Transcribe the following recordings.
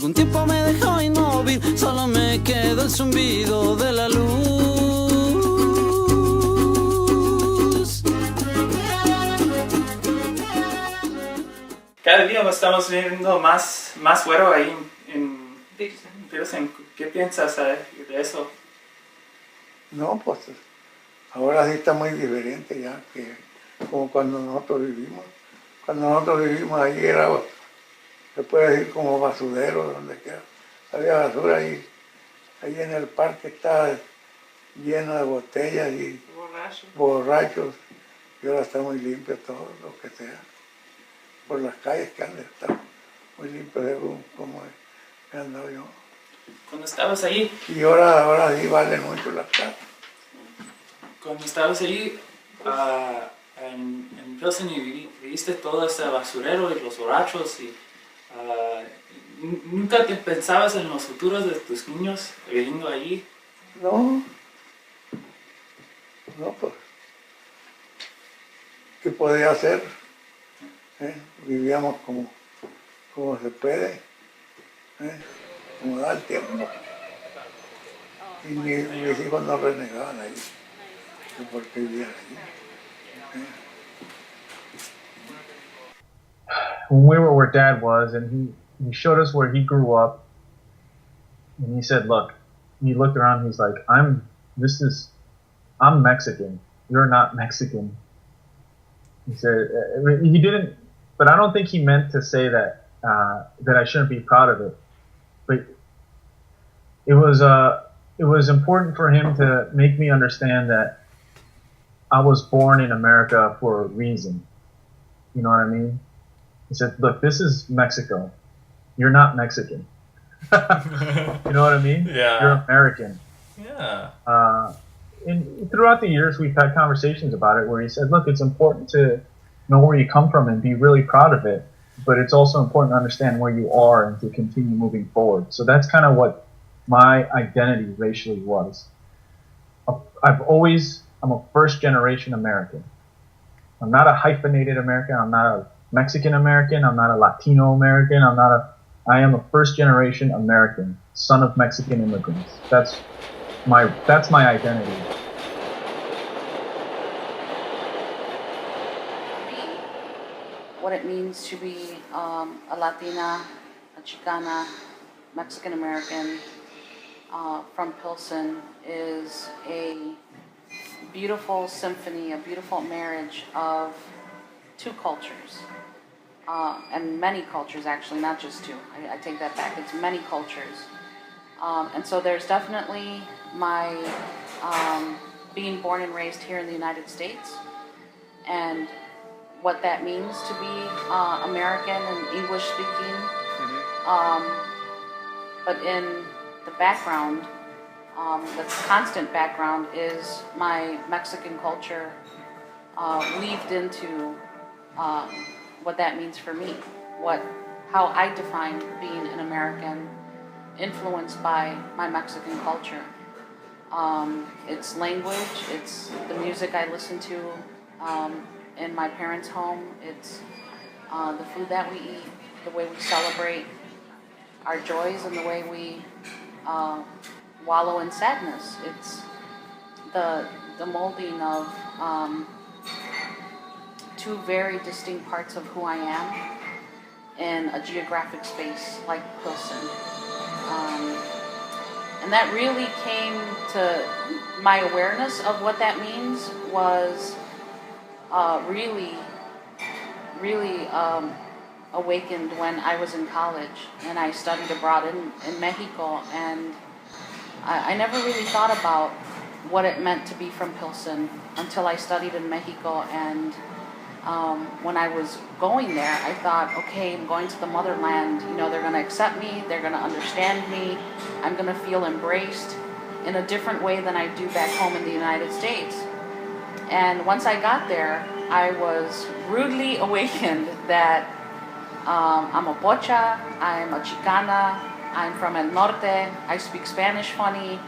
Un tiempo me dejó inmóvil, solo me quedó el zumbido de la luz. Cada día estamos viendo más fuero ahí en Pilsen. ¿Qué piensas de eso? No, pues ahora sí está muy diferente ya, que como cuando nosotros vivimos. Cuando nosotros vivimos ahí era, se puede decir, como basurero, donde quiera. Había basura ahí en el parque estaba lleno de botellas y borrachos. Y ahora está muy limpio todo, lo que sea. Por las calles que han de estar muy limpios, como he andado yo. Cuando estabas ahí... Y ahora sí vale mucho la casa. Cuando estabas ahí en Pilsen y viste todo ese basurero y los borrachos y ¿nunca te pensabas en los futuros de tus niños viviendo allí? No, pues, ¿qué podía hacer? Vivíamos como se puede, como da el tiempo. Y mis hijos no renegaban ahí, que porque vivían allí. When we were where Dad was, and he showed us where he grew up, and he said, "Look," he looked around. He's like, "I'm Mexican. You're not Mexican." He said he didn't, but I don't think he meant to say that I shouldn't be proud of it. But it was important for him to make me understand that I was born in America for a reason. You know what I mean? He said, "Look, this is Mexico. You're not Mexican." You know what I mean? Yeah. You're American. Yeah. And throughout the years, we've had conversations about it where he said, "Look, it's important to know where you come from and be really proud of it, but it's also important to understand where you are and to continue moving forward." So that's kind of what my identity racially was. I'm a first generation American. I'm not a hyphenated American. I'm not a Mexican American. I'm not a Latino American. I am a first generation American, son of Mexican immigrants. That's my identity. What it means to be a Latina, a Chicana, Mexican American from Pilsen is a beautiful symphony, a beautiful marriage of two cultures, and many cultures actually, not just two. I take that back. It's many cultures. And so there's definitely my being born and raised here in the United States and what that means to be American and English speaking. But in the background, the constant background is my Mexican culture weaved into what that means for me, how I define being an American, influenced by my Mexican culture. It's language, it's the music I listen to in my parents' home, it's the food that we eat, the way we celebrate our joys, and the way we wallow in sadness. It's the molding of two very distinct parts of who I am in a geographic space like Pilsen. And that really came to my awareness of what that means was really awakened when I was in college and I studied abroad in Mexico, and I never really thought about what it meant to be from Pilsen until I studied in Mexico. And when I was going there, I thought, okay, I'm going to the motherland, they're going to accept me, they're going to understand me, I'm going to feel embraced in a different way than I do back home in the United States. And once I got there, I was rudely awakened that I'm a pocha, I'm a Chicana, I'm from El Norte, I speak Spanish funny,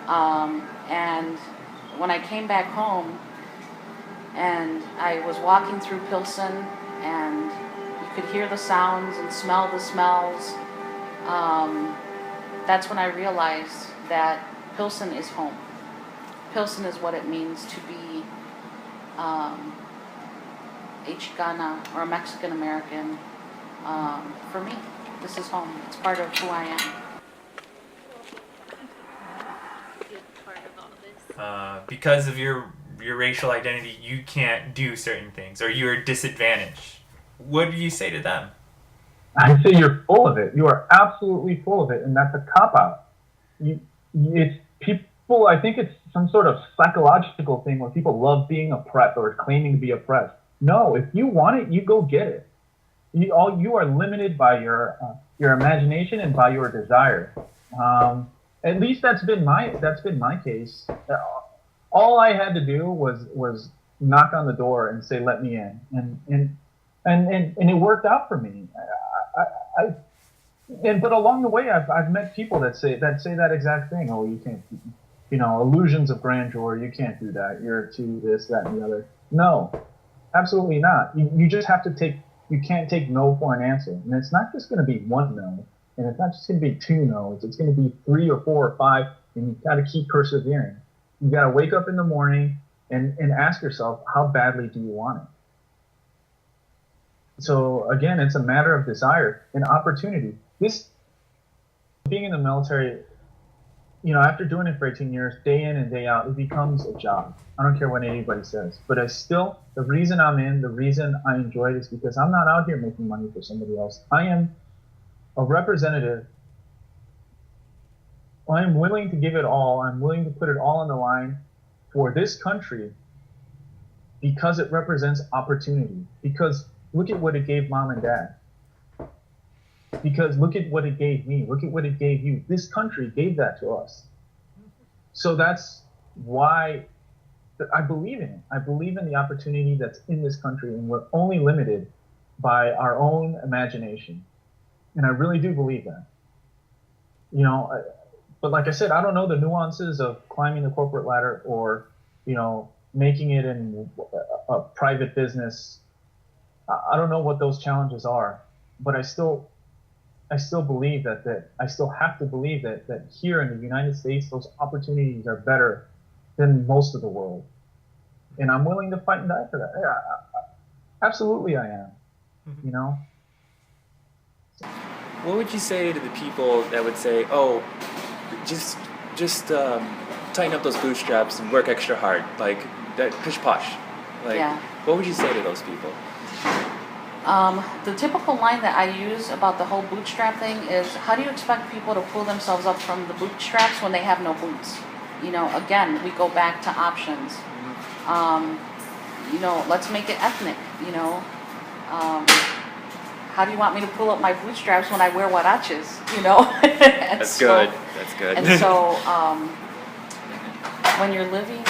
and when I came back home and I was walking through Pilsen and you could hear the sounds and smell the smells, that's when I realized that Pilsen is home. Pilsen is what it means to be a Chicana or a Mexican American. For me, this is home. It's part of who I am. Because of your racial identity, you can't do certain things, or you're disadvantaged. What do you say to them? I say you're full of it. You are absolutely full of it, and that's a cop-out. It's people. I think it's some sort of psychological thing where people love being oppressed or claiming to be oppressed. No, if you want it, you go get it. You are limited by your imagination and by your desire. At least that's been my case. All I had to do was knock on the door and say, "Let me in," and it worked out for me. But along the way, I've met people that say that exact thing. Oh, you can't, illusions of grandeur. You can't do that. You're too this, that, and the other. No, absolutely not. You just have to take. You can't take no for an answer, and it's not just going to be one no, and it's not just going to be two no's. It's going to be 3 or 4 or 5, and you've got to keep persevering. You got to wake up in the morning and ask yourself, how badly do you want it? So again, it's a matter of desire and opportunity. This being in the military, after doing it for 18 years, day in and day out, it becomes a job. I don't care what anybody says, but the reason I'm in, the reason I enjoy it is because I'm not out here making money for somebody else. I am a representative. I'm willing to give it all. I'm willing to put it all on the line for this country because it represents opportunity. Because look at what it gave mom and dad. Because look at what it gave me. Look at what it gave you. This country gave that to us. So that's why I believe in it. I believe in the opportunity that's in this country, and we're only limited by our own imagination. And I really do believe that. But like I said, I don't know the nuances of climbing the corporate ladder or, making it in a private business. I don't know what those challenges are, but I still believe that I still have to believe that here in the United States, those opportunities are better than most of the world. And I'm willing to fight and die for that. Yeah, absolutely I am, What would you say to the people that would say, "Oh, just tighten up those bootstraps and work extra hard, like that pish posh"? What would you say to those people? The typical line that I use about the whole bootstrap thing is, how do you expect people to pull themselves up from the bootstraps when they have no boots? Again, we go back to options. Let's make it ethnic, how do you want me to pull up my bootstraps when I wear huaraches, That's good. And so, when you're living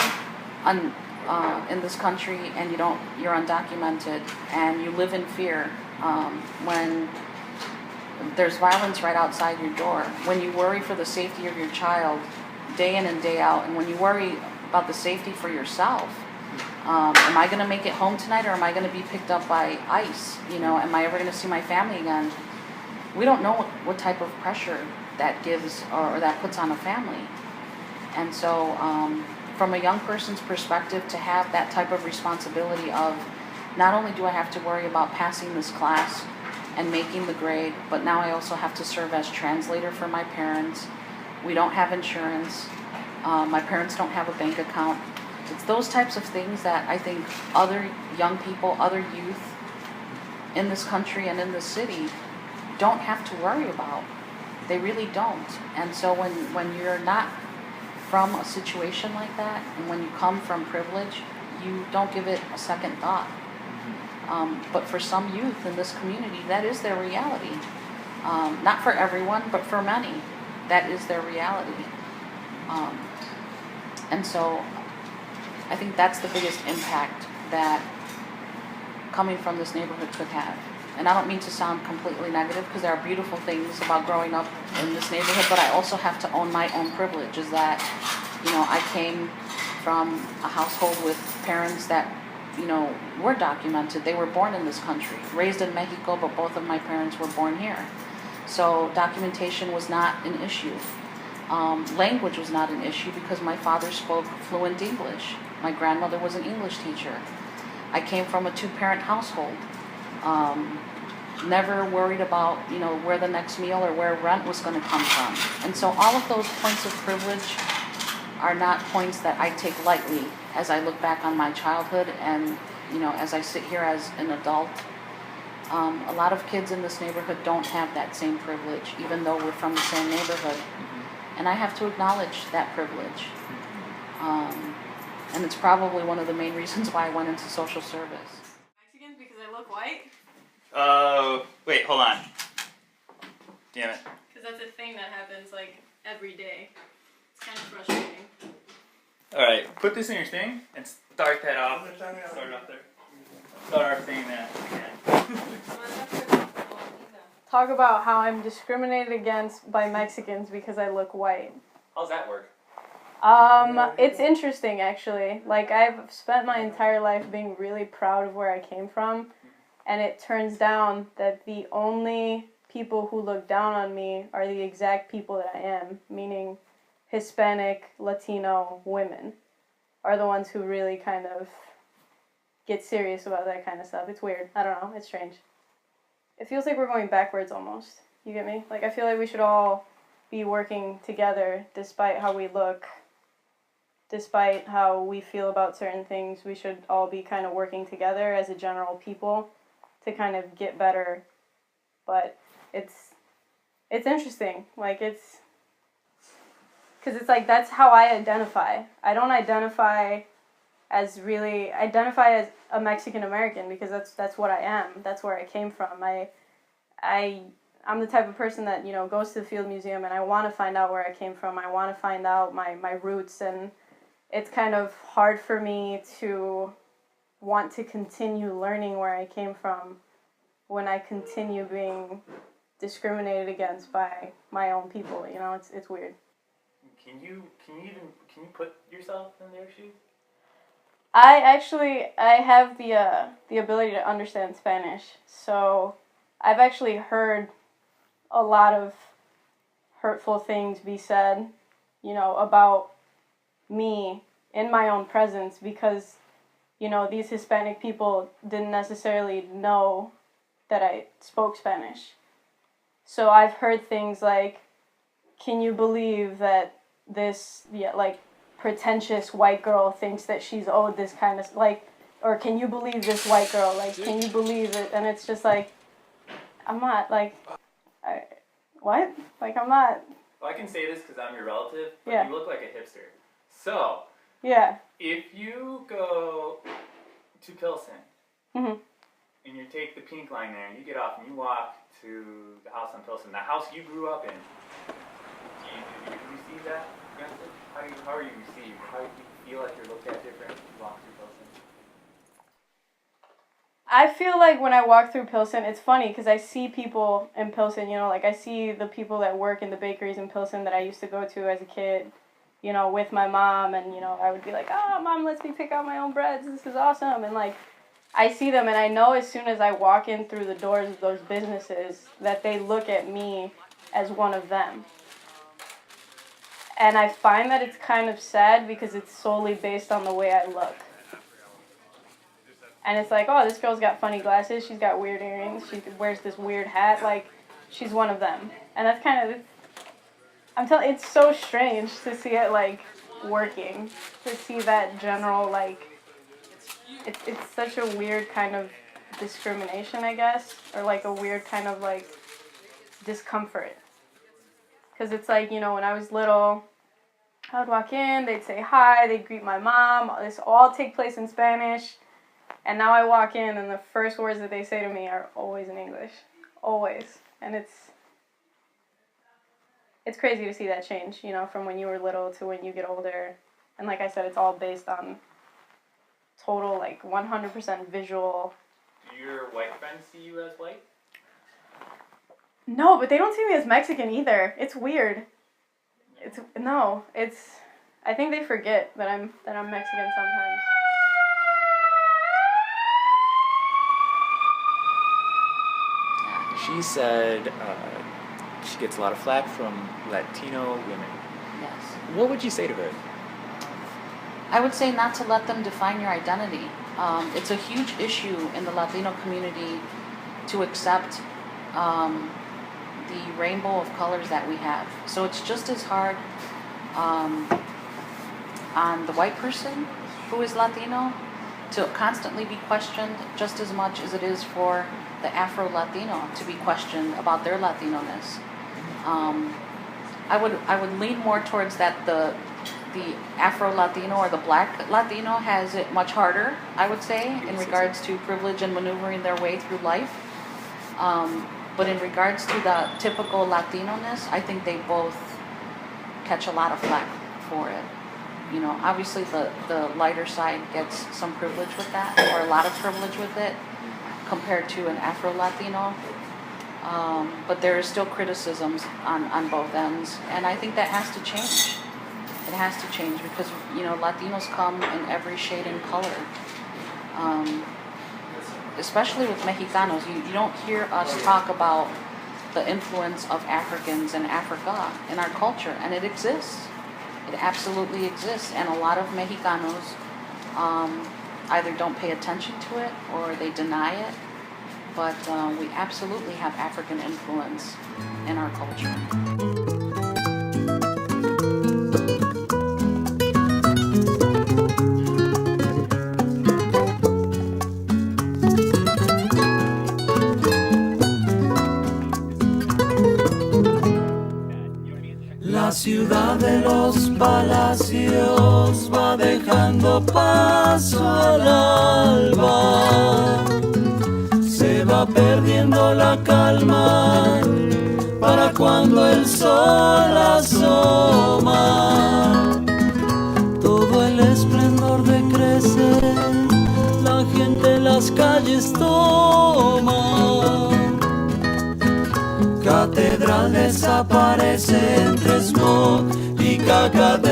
in this country and you're undocumented and you live in fear, when there's violence right outside your door, when you worry for the safety of your child day in and day out, and when you worry about the safety for yourself, am I going to make it home tonight, or am I going to be picked up by ICE? Am I ever going to see my family again? We don't know what type of pressure that gives or that puts on a family. And so, from a young person's perspective, to have that type of responsibility of, not only do I have to worry about passing this class and making the grade, but now I also have to serve as translator for my parents. We don't have insurance. My parents don't have a bank account. It's those types of things that I think other young people, other youth in this country and in this city don't have to worry about. They really don't. And so when you're not from a situation like that, and when you come from privilege, you don't give it a second thought. But for some youth in this community, that is their reality. Not for everyone, but for many, that is their reality. And so I think that's the biggest impact that coming from this neighborhood could have. And I don't mean to sound completely negative, because there are beautiful things about growing up in this neighborhood, but I also have to own my own privilege, is that, I came from a household with parents that, were documented. They were born in this country, raised in Mexico, but both of my parents were born here. So documentation was not an issue. Language was not an issue because my father spoke fluent English. My grandmother was an English teacher. I came from a two-parent household. Never worried about, where the next meal or where rent was going to come from. And so all of those points of privilege are not points that I take lightly as I look back on my childhood and, as I sit here as an adult. A lot of kids in this neighborhood don't have that same privilege, even though we're from the same neighborhood. And I have to acknowledge that privilege. And it's probably one of the main reasons why I went into social service. Mexicans because I look white? Wait, hold on. Damn it. Because that's a thing that happens like every day. It's kind of frustrating. Alright, put this in your thing and start that off. Start off there. Start off saying that again. Talk about how I'm discriminated against by Mexicans because I look white. How's that work? It's interesting actually. Like, I've spent my entire life being really proud of where I came from, and it turns down that the only people who look down on me are the exact people that I am, meaning Hispanic, Latino women are the ones who really kind of get serious about that kind of stuff. It's weird. I don't know. It's strange. It feels like we're going backwards almost. You get me? Like, I feel like we should all be working together despite how we look, despite how we feel about certain things. We should all be kind of working together as a general people to kind of get better. But it's interesting. Like, it's... Because it's like, that's how I identify. I don't identify as a Mexican American because that's what I am. That's where I came from. I'm the type of person that, goes to the Field Museum and I want to find out where I came from. I want to find out my roots, and it's kind of hard for me to want to continue learning where I came from when I continue being discriminated against by my own people. It's weird. Can you put yourself in their shoes? I have the ability to understand Spanish, so I've actually heard a lot of hurtful things be said, about me in my own presence because, these Hispanic people didn't necessarily know that I spoke Spanish. So I've heard things like, can you believe that this, pretentious white girl thinks that she's owed this kind of, or can you believe this white girl, can you believe it? And it's just like, I'm not, what? I'm not. Well, I can say this because I'm your relative, but Yeah. you look like a hipster. So, Yeah. if you go to Pilsen, Mhm. and you take the pink line there, and you get off and you walk to the house on Pilsen, the house you grew up in, do you receive that message? How are you received? How do you feel like you're looked at different when you walk through Pilsen? I feel like when I walk through Pilsen, it's funny because I see people in Pilsen, I see the people that work in the bakeries in Pilsen that I used to go to as a kid, with my mom, and, I would be like, oh, Mom, lets me pick out my own breads, this is awesome, and, I see them, and I know as soon as I walk in through the doors of those businesses that they look at me as one of them. And I find that it's kind of sad because it's solely based on the way I look. And it's like, oh, this girl's got funny glasses, she's got weird earrings, she wears this weird hat, she's one of them. And that's kind of, it's so strange to see it, working, to see that general, it's such a weird kind of discrimination, I guess, or, a weird kind of, discomfort. Because it's when I was little, I would walk in, they'd say hi, they'd greet my mom, this all take place in Spanish. And now I walk in, and the first words that they say to me are always in English. Always. And it's crazy to see that change, from when you were little to when you get older. And like I said, it's all based on total, 100% visual. Do your white friends see you as white? No, but they don't see me as Mexican either. It's weird. I think they forget that I'm Mexican sometimes. She said she gets a lot of flack from Latino women. Yes. What would you say to her? I would say not to let them define your identity. It's a huge issue in the Latino community to accept the rainbow of colors that we have. So it's just as hard on the white person who is Latino to constantly be questioned just as much as it is for the Afro-Latino to be questioned about their Latino-ness. I would lean more towards that the Afro-Latino or the Black Latino has it much harder, I would say, in regards to privilege and maneuvering their way through life. But in regards to the typical Latino-ness, I think they both catch a lot of flack for it. You know, obviously the lighter side gets some privilege with that, or a lot of privilege with it, compared to an Afro-Latino. But there is still criticisms on both ends, and I think that has to change. It has to change because, you know, Latinos come in every shade and color. Especially with Mexicanos, you don't hear us talk about the influence of Africans and Africa in our culture, and it exists. It absolutely exists, and a lot of Mexicanos either don't pay attention to it or they deny it, but we absolutely have African influence in our culture. La ciudad de los palacios va dejando paso al alba. Se va perdiendo la calma para cuando el sol asoma. Todo el esplendor decrece, la gente las calles toma. Catedral desaparece entre smog y caca de